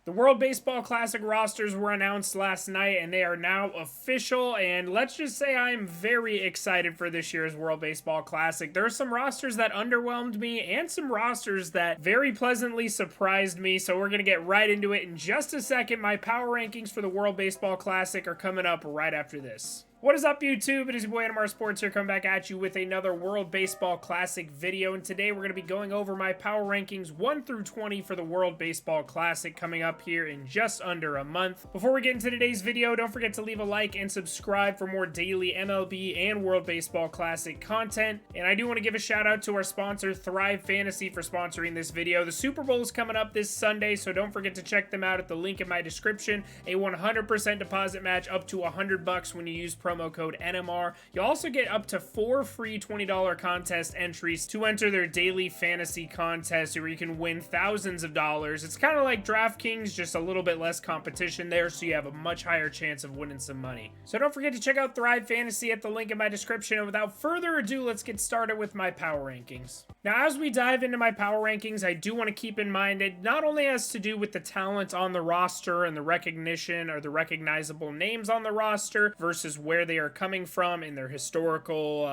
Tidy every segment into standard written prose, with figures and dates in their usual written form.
The World Baseball Classic rosters were announced last night and they are now official, and let's just say I am very excited for this year's World Baseball Classic. There are some rosters that underwhelmed me and some rosters that very pleasantly surprised me, so we're going to get right into it in just a second. My power rankings for the World Baseball Classic are coming up right after this. What is up, YouTube? It is your boy NMR Sports here, coming back at you with another World Baseball Classic video, and today we're going to be going over my power rankings 1 through 20 for the World Baseball Classic coming up here in just under a month. Before we get into today's video, don't forget to leave a like and subscribe for more daily MLB and World Baseball Classic content, and I do want to give a shout out to our sponsor Thrive Fantasy for sponsoring this video. The Super Bowl is coming up this Sunday, so don't forget to check them out at the link in my description. A 100% deposit match up to $100 when you use promo code NMR. You'll also get up to 4 free $20 contest entries to enter their daily fantasy contest where you can win thousands of dollars. It's kind of like DraftKings, just a little bit less competition there, so you have a much higher chance of winning some money. So don't forget to check out Thrive Fantasy at the link in my description, and without further ado, let's get started with my power rankings. Now, as we dive into my power rankings, I do want to keep in mind it not only has to do with the talent on the roster and the recognition or the recognizable names on the roster versus where they are coming from and their historical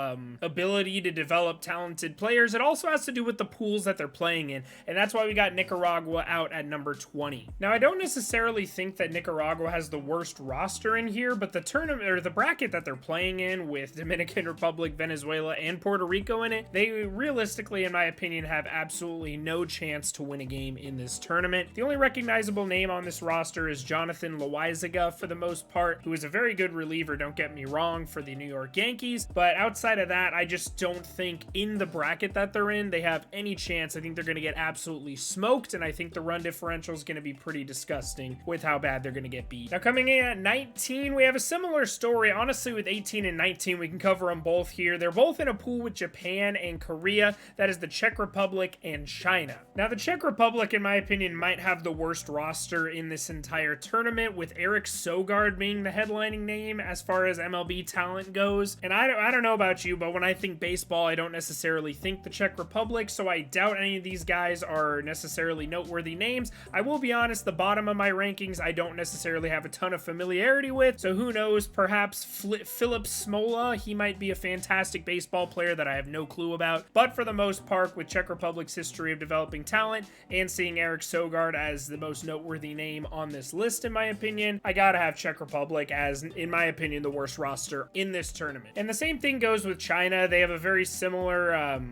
ability to develop talented players. It also has to do with the pools that they're playing in, and that's why we got Nicaragua out at number 20. Now, I don't necessarily think that Nicaragua has the worst roster in here, but the tournament or the bracket that they're playing in with Dominican Republic, Venezuela, and Puerto Rico in it, they realistically, in my opinion, have absolutely no chance to win a game in this tournament. The only recognizable name on this roster is Jonathan Loaizaga for the most part, who is a very good reliever, don't get me wrong, for the New York Yankees, but outside of that, I just don't think in the bracket that they're in, they have any chance. I think they're going to get absolutely smoked, and I think the run differential is going to be pretty disgusting with how bad they're going to get beat. Now, coming in at 19, we have a similar story. Honestly, with 18 and 19, we can cover them both here. They're both in a pool with Japan and Korea. That is the Czech Republic and China. Now, the Czech Republic, in my opinion, might have the worst roster in this entire tournament, with Eric Sogard being the headlining name as far as MLB talent goes. And I don't know about you, but when I think baseball, I don't necessarily think the Czech Republic, so I doubt any of these guys are necessarily noteworthy names. I will be honest, the bottom of my rankings, I don't necessarily have a ton of familiarity with, so who knows, perhaps Philip Smola, he might be a fantastic baseball player that I have no clue about, but for the most part, with Czech Republic's history of developing talent and seeing Eric Sogard as the most noteworthy name on this list, in my opinion, I gotta have Czech Republic as, in my opinion, the worst roster in this tournament. And the same thing goes with China. They have a very similar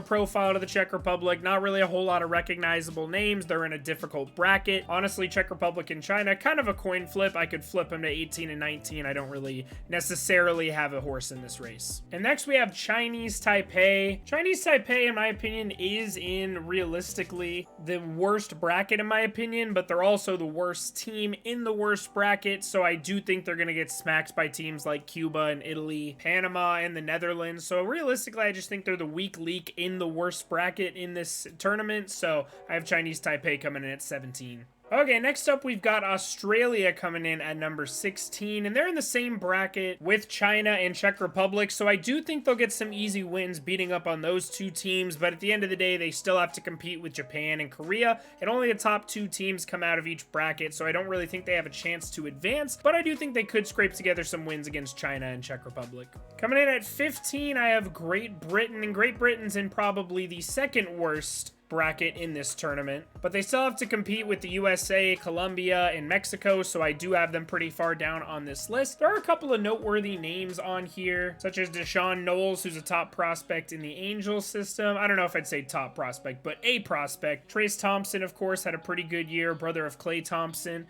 profile to the Czech Republic. Not really a whole lot of recognizable names. They're in a difficult bracket. Honestly, Czech Republic and China, kind of a coin flip. I could flip them to 18 and 19. I don't really necessarily have a horse in this race. And next we have Chinese Taipei. Chinese Taipei, in my opinion, is in realistically the worst bracket in my opinion, but they're also the worst team in the worst bracket, so I do think they're going to get smacked by teams like Cuba and Italy, Panama, and the Netherlands. So realistically, I just think they're the weak leak in the worst bracket in this tournament, so I have Chinese Taipei coming in at 17. Okay, next up we've got Australia coming in at number 16, and they're in the same bracket with China and Czech Republic, so I do think they'll get some easy wins beating up on those two teams, but at the end of the day, they still have to compete with Japan and Korea, and only the top 2 teams come out of each bracket, so I don't really think they have a chance to advance, but I do think they could scrape together some wins against China and Czech Republic. Coming in at 15, I have Great Britain, and Great Britain's in probably the second worst bracket in this tournament, but they still have to compete with the USA, Colombia, and Mexico, so I do have them pretty far down on this list. There are a couple of noteworthy names on here, such as Deshaun Knowles, who's a top prospect in the Angels system. I don't know if I'd say top prospect, but a prospect. Trace Thompson, of course, had a pretty good year, brother of Klay Thompson.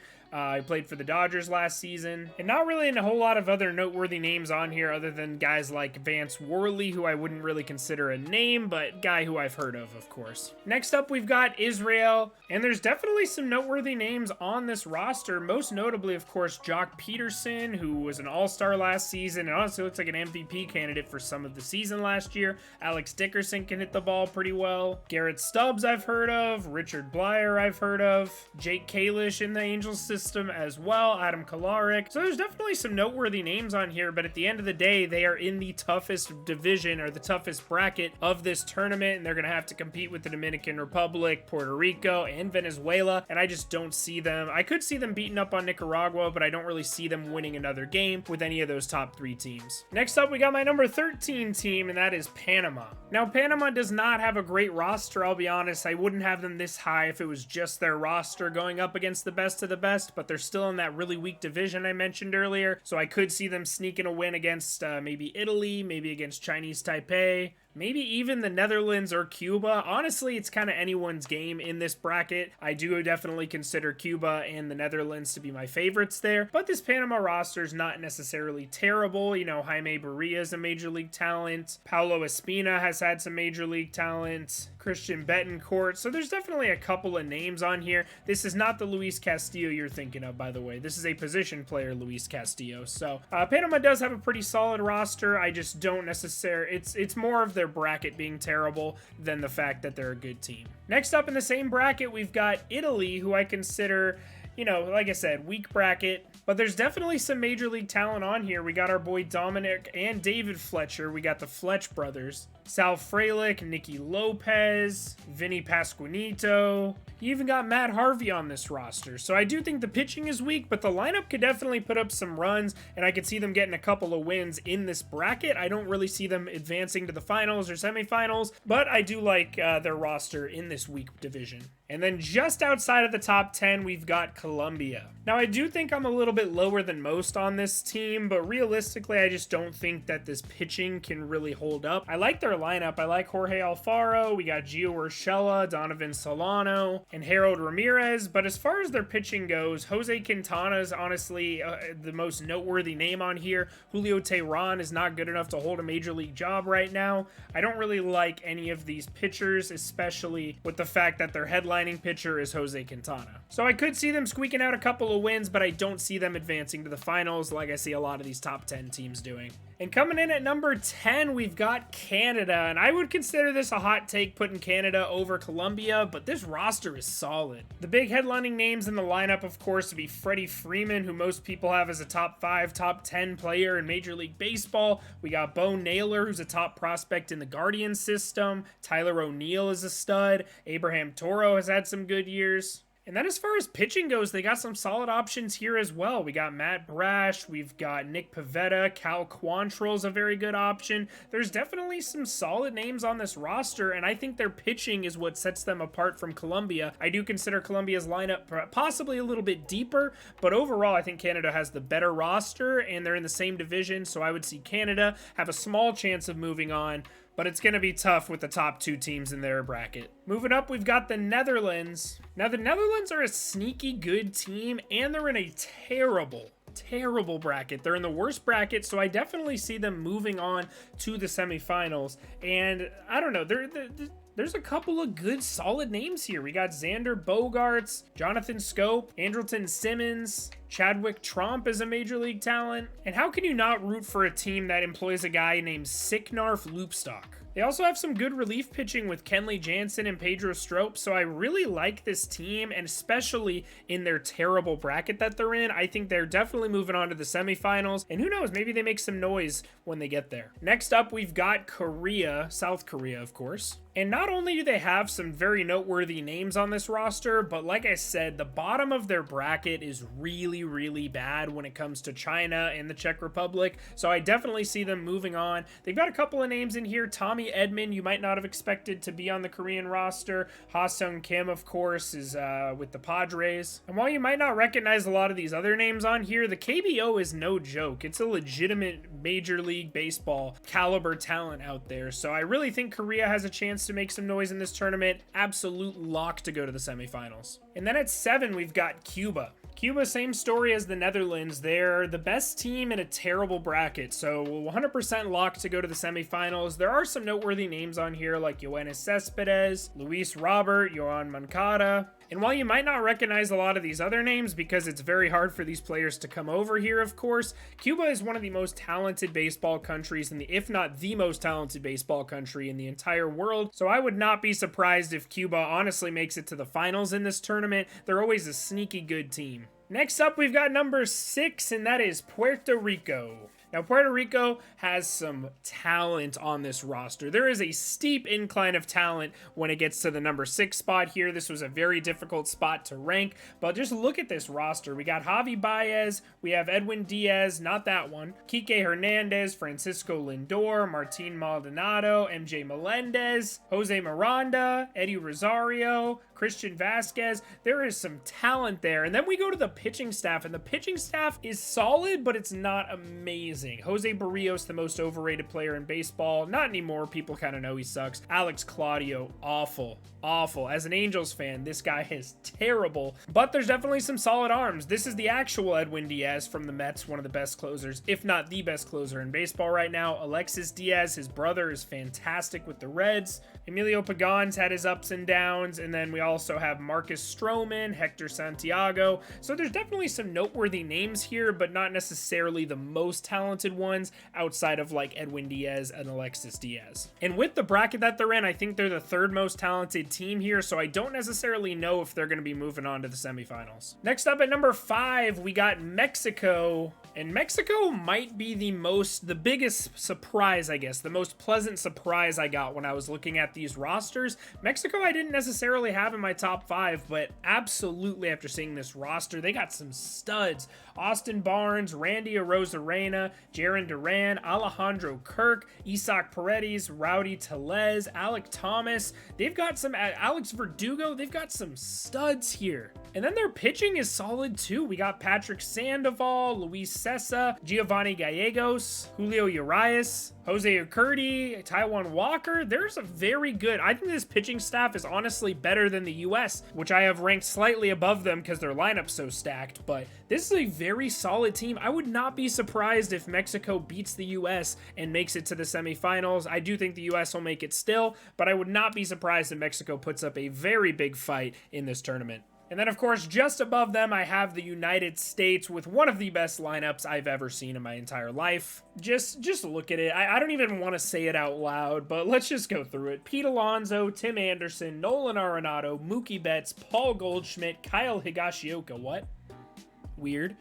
He played for the Dodgers last season, and not really a whole lot of other noteworthy names on here other than guys like Vance Worley, who I wouldn't really consider a name, but guy who I've heard of course. Next up, we've got Israel, and there's definitely some noteworthy names on this roster, most notably, of course, Jock Peterson, who was an all-star last season, and honestly looks like an MVP candidate for some of the season last year. Alex Dickerson can hit the ball pretty well. Garrett Stubbs I've heard of. Richard Blyer I've heard of. Jake Kalish in the Angels system as well. Adam Kolarek. So there's definitely some noteworthy names on here, but at the end of the day, they are in the toughest division or the toughest bracket of this tournament, and they're going to have to compete with the Dominican Dominican Republic, Puerto Rico, and Venezuela, and I just don't see them. I could see them beating up on Nicaragua, but I don't really see them winning another game with any of those top 3 teams. Next up, we got my number 13 team, and that is Panama. Now, Panama does not have a great roster, I'll be honest. I wouldn't have them this high if it was just their roster going up against the best of the best, but they're still in that really weak division I mentioned earlier, so I could see them sneaking a win against maybe Italy, maybe against Chinese Taipei, maybe even the Netherlands or Cuba. Honestly, it's kind of anyone's game in this bracket. I do definitely consider Cuba and the Netherlands to be my favorites there, but this Panama roster is not necessarily terrible. You know, Jaime Barria is a major league talent. Paulo Espina has had some major league talent. Christian Betancourt. So there's definitely a couple of names on here. This is not the Luis Castillo you're thinking of, by the way. This is a position player, Luis Castillo. So Panama does have a pretty solid roster. I just don't necessarily... It's more of their bracket being terrible than the fact that they're a good team. Next up in the same bracket, we've got Italy, who I consider... You know, like I said, weak bracket, but there's definitely some major league talent on here. We got our boy Dominic and David Fletcher. We got the Fletch brothers. Sal Frelick, Nicky Lopez, Vinny Pasquinito. You even got Matt Harvey on this roster. So I do think the pitching is weak, but the lineup could definitely put up some runs, and I could see them getting a couple of wins in this bracket. I don't really see them advancing to the finals or semifinals, but I do like their roster in this weak division. And then just outside of the top 10, we've got Colombia. Now, I do think I'm a little bit lower than most on this team, but realistically, I just don't think that this pitching can really hold up. I like their lineup. I like Jorge Alfaro. We got Gio Urshela, Donovan Solano, and Harold Ramirez. But as far as their pitching goes, Jose Quintana is honestly the most noteworthy name on here. Julio Teheran is not good enough to hold a major league job right now. I don't really like any of these pitchers, especially with the fact that their headlining pitcher is Jose Quintana. So I could see them squeaking out a couple of wins, but I don't see them advancing to the finals like I see a lot of these top 10 teams doing. And coming in at number 10, we've got Canada, and I would consider this a hot take putting Canada over Colombia, but this roster is solid. The big headlining names in the lineup, of course, would be Freddie Freeman, who most people have as a top 5, top 10 player in Major League Baseball. We got Bo Naylor, who's a top prospect in the Guardian system. Tyler O'Neill is a stud. Abraham Toro has had some good years. And then as far as pitching goes, they got some solid options here as well. We got Matt Brash, we've got Nick Pivetta, Cal Quantrill's a very good option. There's definitely some solid names on this roster, and I think their pitching is what sets them apart from Colombia. I do consider Colombia's lineup possibly a little bit deeper, but overall I think Canada has the better roster, and they're in the same division, so I would see Canada have a small chance of moving on, but it's going to be tough with the top 2 teams in their bracket. Moving up, we've got the Netherlands. Now, the Netherlands are a sneaky good team, and they're in a terrible bracket. They're in the worst bracket, so I definitely see them moving on to the semifinals. And I don't know, there's a couple of good, solid names here. We got Xander Bogaerts, Jonathan Scope, Andrelton Simmons, Chadwick Tromp is a major league talent. And how can you not root for a team that employs a guy named Sicknarf Loopstock? They also have some good relief pitching with Kenley Jansen and Pedro Strop, so I really like this team, and especially in their terrible bracket that they're in. I think they're definitely moving on to the semifinals, and who knows, maybe they make some noise when they get there. Next up, we've got Korea, South Korea, of course. And not only do they have some very noteworthy names on this roster, but like I said, the bottom of their bracket is really bad when it comes to China and the Czech Republic, so I definitely see them moving on. They've got a couple of names in here. Tommy Edman, you might not have expected to be on the Korean roster. Ha-Sung Kim, of course, is with the Padres. And while you might not recognize a lot of these other names on here, the KBO is no joke. It's a legitimate Major League Baseball caliber talent out there, so I really think Korea has a chance to make some noise in this tournament. Absolute lock to go to the semifinals. And then at 7, we've got Cuba. Cuba, same story as the Netherlands. They're the best team in a terrible bracket, so 100% locked to go to the semifinals. There are some noteworthy names on here like Yoenis Cespedes, Luis Robert, Yohan Moncada. And while you might not recognize a lot of these other names because it's very hard for these players to come over here, of course, Cuba is one of the most talented baseball countries, if not the most talented baseball country in the entire world. So I would not be surprised if Cuba honestly makes it to the finals in this tournament. They're always a sneaky good team. Next up, we've got number 6, and that is Puerto Rico. Now, Puerto Rico has some talent on this roster. There is a steep incline of talent when it gets to the number 6 spot here. This was a very difficult spot to rank, but just look at this roster. We got Javi Baez, we have Edwin Diaz, not that one, Kike Hernandez, Francisco Lindor, Martin Maldonado, MJ Melendez, Jose Miranda, Eddie Rosario, Christian Vasquez. There is some talent there. And then we go to the pitching staff, and the pitching staff is solid, but it's not amazing. Jose Barrios, the most overrated player in baseball. Not anymore. People kind of know he sucks. Alex Claudio, awful. Awful. As an Angels fan, this guy is terrible, but there's definitely some solid arms. This is the actual Edwin Diaz from the Mets, one of the best closers, if not the best closer in baseball right now. Alexis Diaz, his brother, is fantastic with the Reds. Emilio Pagan's had his ups and downs, and then we also have Marcus Stroman, Hector Santiago. So there's definitely some noteworthy names here, but not necessarily the most talented ones outside of like Edwin Diaz and Alexis Diaz. And with the bracket that they're in, I think they're the third most talented team here, so I don't necessarily know if they're going to be moving on to the semifinals. Next up at number 5, we got Mexico. And Mexico might be the biggest surprise, I guess, the most pleasant surprise I got when I was looking at these rosters. Mexico I didn't necessarily have in my top 5, but absolutely after seeing this roster, they got some studs. Austin Barnes, Randy Arozarena, Jarren Duran, Alejandro Kirk, Isaac Paredes, Rowdy Tellez, Alec Thomas. They've got some, Alex Verdugo, they've got some studs here. And then their pitching is solid too. We got Patrick Sandoval, Luis Cessa, Giovanni Gallegos, Julio Urias, Jose Urquidy, Taijuan Walker. There's a very good, I think this pitching staff is honestly better than the US, which I have ranked slightly above them because their lineup's so stacked, but this is a very solid team. I would not be surprised if Mexico beats the US and makes it to the semifinals. I do think the US will make it still, but I would not be surprised if Mexico puts up a very big fight in this tournament. And then, of course, just above them, I have the United States with one of the best lineups I've ever seen in my entire life. Just look at it. I don't even want to say it out loud, but let's just go through it. Pete Alonso, Tim Anderson, Nolan Arenado, Mookie Betts, Paul Goldschmidt, Kyle Higashioka. What? Weird.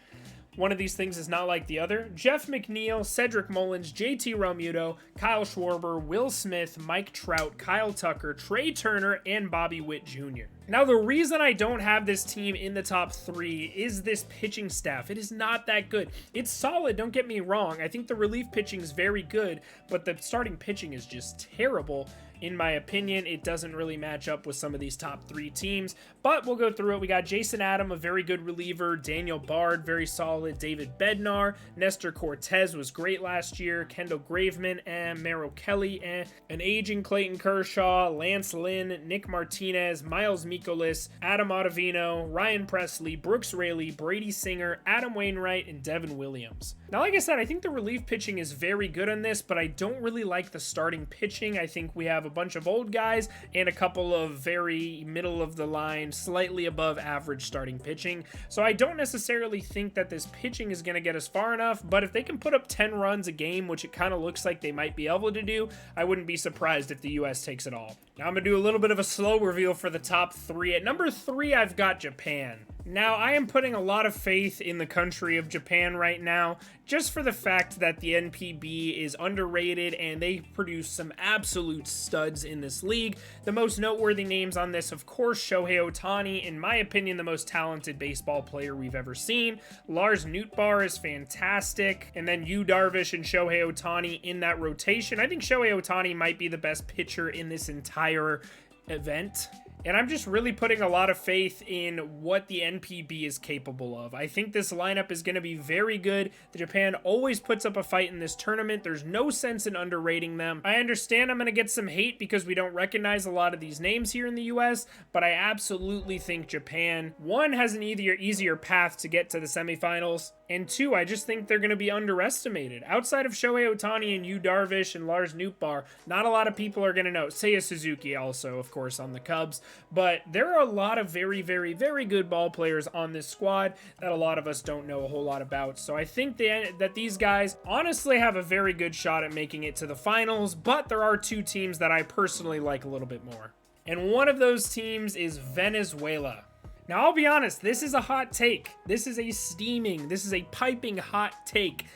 One of these things is not like the other. Jeff McNeil, Cedric Mullins, JT Realmuto, Kyle Schwarber, Will Smith, Mike Trout, Kyle Tucker, Trey Turner, and Bobby Witt Jr. Now, the reason I don't have this team in the top 3 is this pitching staff. It is not that good. It's solid, don't get me wrong. I think the relief pitching is very good, but the starting pitching is just terrible. In my opinion, it doesn't really match up with some of these top 3 teams, but we'll go through it. We got Jason Adam, a very good reliever, Daniel Bard, very solid, David Bednar, Nestor Cortez was great last year, Kendall Graveman, and Merrill Kelly, and an aging Clayton Kershaw, Lance Lynn, Nick Martinez, Miles Mikolas, Adam Ottavino, Ryan Presley, Brooks Raley, Brady Singer, Adam Wainwright, and Devin Williams. Now, like I said, I think the relief pitching is very good on this, but I don't really like the starting pitching. I think we have a bunch of old guys and a couple of very middle of the line, slightly above average starting pitching. So I don't necessarily think that this pitching is going to get us far enough, but if they can put up 10 runs a game, which it kind of looks like they might be able to do, I wouldn't be surprised if the US takes it all. Now I'm going to do a little bit of a slow reveal for the top 3. At number 3, I've got Japan. Now, I am putting a lot of faith in the country of Japan right now, just for the fact that the NPB is underrated and they produce some absolute studs in this league. The most noteworthy names on this, of course, Shohei Ohtani, in my opinion, the most talented baseball player we've ever seen. Lars Nootbaar is fantastic, and then Yu Darvish and Shohei Ohtani in that rotation. I think Shohei Ohtani might be the best pitcher in this entire event. And I'm just really putting a lot of faith in what the NPB is capable of. I think this lineup is going to be very good. The Japan always puts up a fight in this tournament. There's no sense in underrating them. I understand I'm going to get some hate because we don't recognize a lot of these names here in the US, but I absolutely think Japan, 1, has an easier path to get to the semifinals, and 2, I just think they're going to be underestimated. Outside of Shohei Ohtani and Yu Darvish and Lars Nootbaar, not a lot of people are going to know. Seiya Suzuki also, of course, on the Cubs. But there are a lot of very, very, very good ball players on this squad that a lot of us don't know a whole lot about. So I think that these guys honestly have a very good shot at making it to the finals, but there are 2 teams that I personally like a little bit more. And one of those teams is Venezuela. Now, I'll be honest, this is a hot take. This is a piping hot take.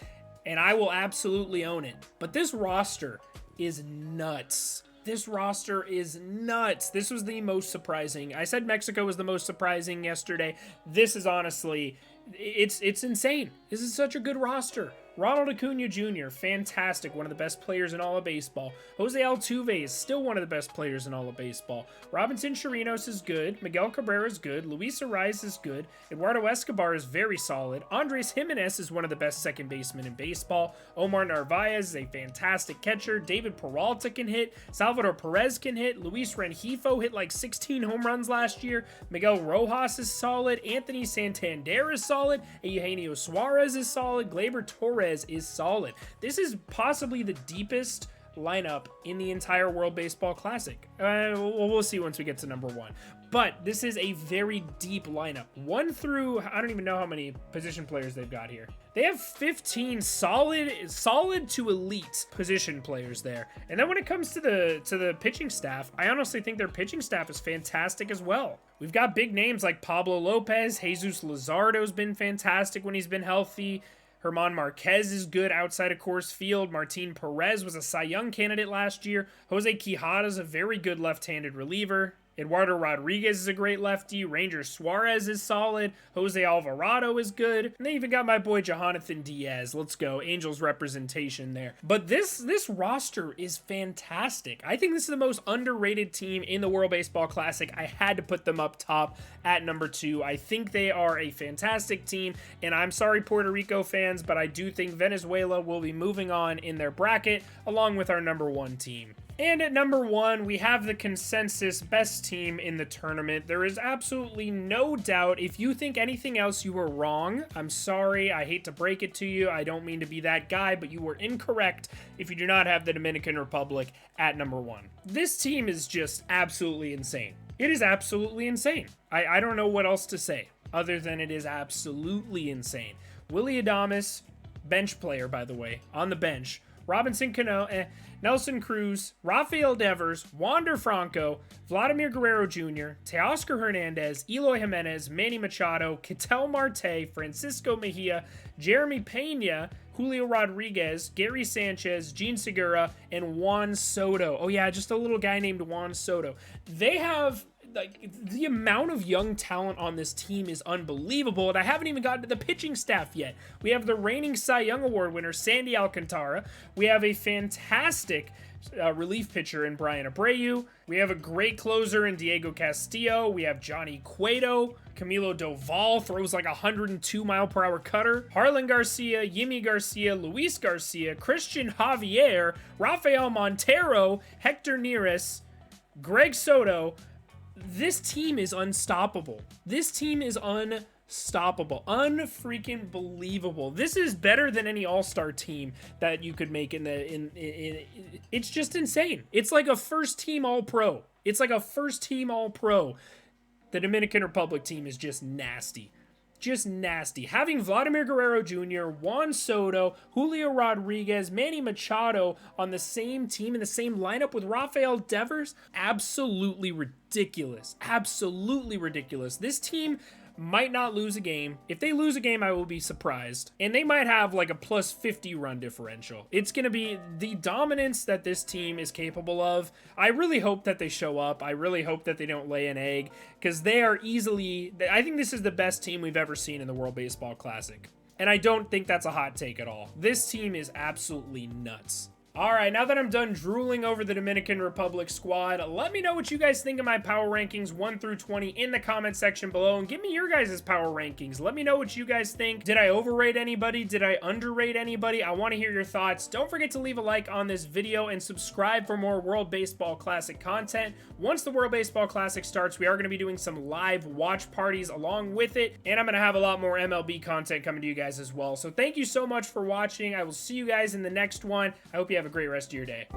and I will absolutely own it. But this roster is nuts. This roster is nuts. This was the most surprising. I said Mexico was the most surprising yesterday. This is honestly, it's insane. This is such a good roster. Ronald Acuna Jr., fantastic, one of the best players in all of baseball. Jose Altuve is still one of the best players in all of baseball. Robinson Chirinos is good. Miguel Cabrera is good. Luis Ariz is good. Eduardo Escobar is very solid. Andres Jimenez is one of the best second basemen in baseball. Omar Narvaez is a fantastic catcher. David Peralta can hit. Salvador Perez can hit. Luis Rengifo hit like 16 home runs last year. Miguel Rojas is solid. Anthony Santander is solid. Eugenio Suarez is solid. Gleyber Torres is solid. This is possibly the deepest lineup in the entire World Baseball Classic. We'll see once we get to number 1. But this is a very deep lineup. 1 through, I don't even know how many position players they've got here. They have 15 solid to elite position players there. And then when it comes to the pitching staff, I honestly think their pitching staff is fantastic as well. We've got big names like Pablo Lopez. Jesus Luzardo's been fantastic when he's been healthy. Herman Marquez is good outside of Coors Field. Martin Perez was a Cy Young candidate last year. Jose Quijada is a very good left-handed reliever. Eduardo Rodriguez is a great lefty. Ranger Suarez is solid. Jose Alvarado is good. And they even got my boy Jonathan Diaz. Let's go. Angels representation there. But this roster is fantastic. I think this is the most underrated team in the World Baseball Classic. I had to put them up top at number 2. I think they are a fantastic team. And I'm sorry, Puerto Rico fans, but I do think Venezuela will be moving on in their bracket along with our number 1 team. And at number 1, we have the consensus best team in the tournament. There is absolutely no doubt. If you think anything else, you were wrong. I'm sorry. I hate to break it to you. I don't mean to be that guy, but you were incorrect if you do not have the Dominican Republic at number 1. This team is just absolutely insane. It is absolutely insane. I don't know what else to say other than it is absolutely insane. Willy Adames, bench player, by the way, on the bench. Robinson Cano, Nelson Cruz, Rafael Devers, Wander Franco, Vladimir Guerrero Jr., Teoscar Hernandez, Eloy Jimenez, Manny Machado, Ketel Marte, Francisco Mejia, Jeremy Pena, Julio Rodriguez, Gary Sanchez, Gene Segura, and Juan Soto. Oh yeah, just a little guy named Juan Soto. They have... like, the amount of young talent on this team is unbelievable, and I haven't even gotten to the pitching staff yet. We have the reigning Cy Young Award winner, Sandy Alcantara. We have a fantastic relief pitcher in Brian Abreu. We have a great closer in Diego Castillo. We have Johnny Cueto. Camilo Doval throws like a 102-mile-per-hour cutter. Harlan Garcia, Yimi Garcia, Luis Garcia, Christian Javier, Rafael Montero, Hector Neris, Greg Soto. This team is unstoppable. This team is unstoppable. Unfreaking believable. This is better than any all-star team that you could make it's just insane. It's like a first-team all-pro. It's like a first-team all-pro. The Dominican Republic team is just nasty. Just nasty. Having Vladimir Guerrero Jr., Juan Soto, Julio Rodriguez, Manny Machado on the same team in the same lineup with Rafael Devers, absolutely ridiculous. Absolutely ridiculous. This team might not lose a game. If they lose a game, I will be surprised. And they might have like a plus 50 run differential. It's going to be the dominance that this team is capable of. I really hope that they show up. I really hope that they don't lay an egg, because they are easily, I think this is the best team we've ever seen in the World Baseball Classic. And I don't think that's a hot take at all. This team is absolutely nuts. All right, now that I'm done drooling over the Dominican Republic squad, let me know what you guys think of my power rankings 1 through 20 in the comment section below, and give me your guys' power rankings. Let me know what you guys think. Did I overrate anybody? Did I underrate anybody? I want to hear your thoughts. Don't forget to leave a like on this video and subscribe for more World Baseball Classic content. Once the World Baseball Classic starts, we are going to be doing some live watch parties along with it, and I'm going to have a lot more MLB content coming to you guys as well. So thank you so much for watching. I will see you guys in the next one. I hope you have a great rest of your day.